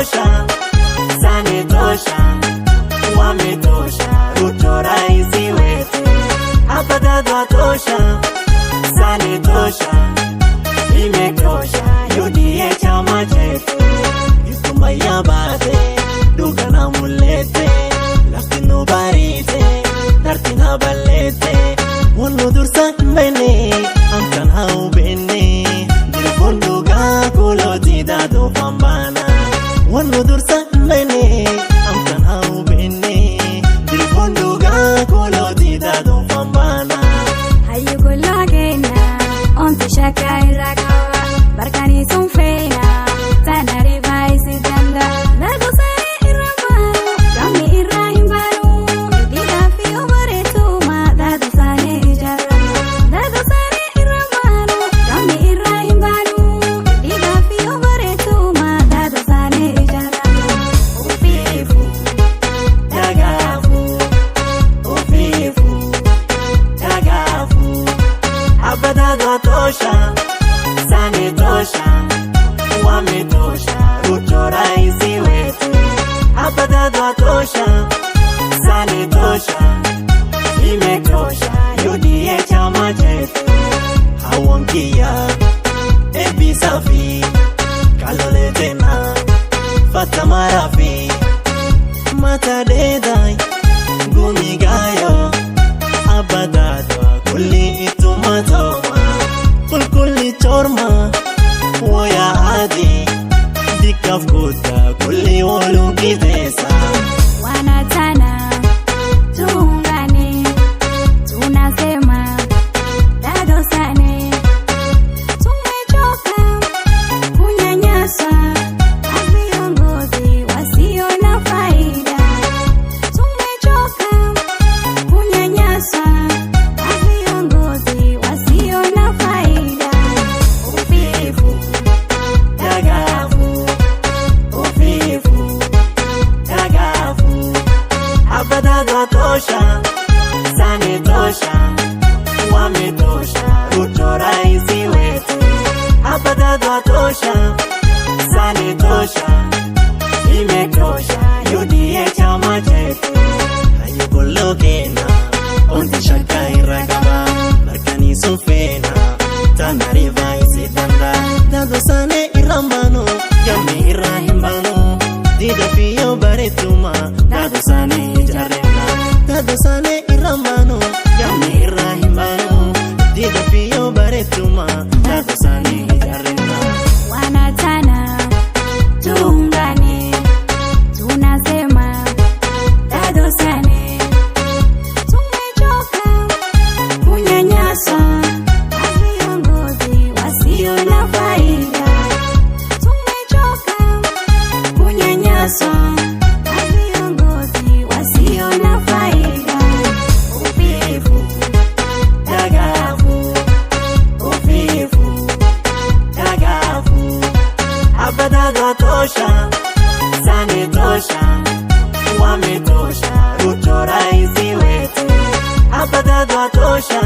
watosha, sane tosha, wametosha, Ruto raisi wetu. Hapa dada watosha, sane tosha, imetosha, UDA chama chetu. Yutuma ya bate, duga na mulete, lakini barite, dartina balete. Wano dursa mbene, amkan hau bene, dirfunduga kuloti dado pambana. Wano dursa mbene, amkan hau bene, dirfunduga kuloti dado pambana. Hayu kulagena, onti shaka irakawa, barkani sunfeina, tanari vaisi danda, lago sare irambaro, kami irahimbaru, diga fiyo baretuma, dado sane ijarama, lago sare irambaro, kami irahimbaru, diga fiyo baretuma, dado sane ijarama. Ufifu, tagafu, ufifu, tagafu. Hapa dada watosha, sane tosha, wametosha, Ruto raisi wetu. Hapa dada watosha, sane tosha, imetosha, UDA chama chetu. Hawongia, ebi safi, kalole tena, fata marafi, mata dedai, gumigayo, abadadwa, kulli itumatoma, kulli chorma, woya adi, dikaf kuta, kulli wolu kidesa. Wanatana, tuungane, tunasema, dado sane, tumechoka, kunyanyasa, viongozi wasio na faida. Tumechoka, kunyanyasa, viongozi wasio na faida. Ufifu, tagafu, ufifu, tagafu. Hapa dada watosha, sane tosha, wametosha, Ruto raisi wetu. Hapa dada watosha, sane tosha, imetosha, UDA chama chetu. Hayukulogena, onti shaka iragaba, barkani sunfena, tanari vaisi danda. Dado sane irambano, yami irahimbano, dida fiyo baretuma, dado sane ijarena. Dado sane irambano, yami irahimbano, dida fiyo baretuma, dado sane ijarena. Wanatana, tuungane, tunasema, dado sane. Tumechoka, kunyanyasa, viongozi wasio na faida. Tumechoka, kunyanyasa, viongozi wasio na faida. Ufifu, tagafu, ufifu, tagafu. Hapa dada watosha, sane tosha, wametosha, Ruto raisi wetu. Hapa dada watosha,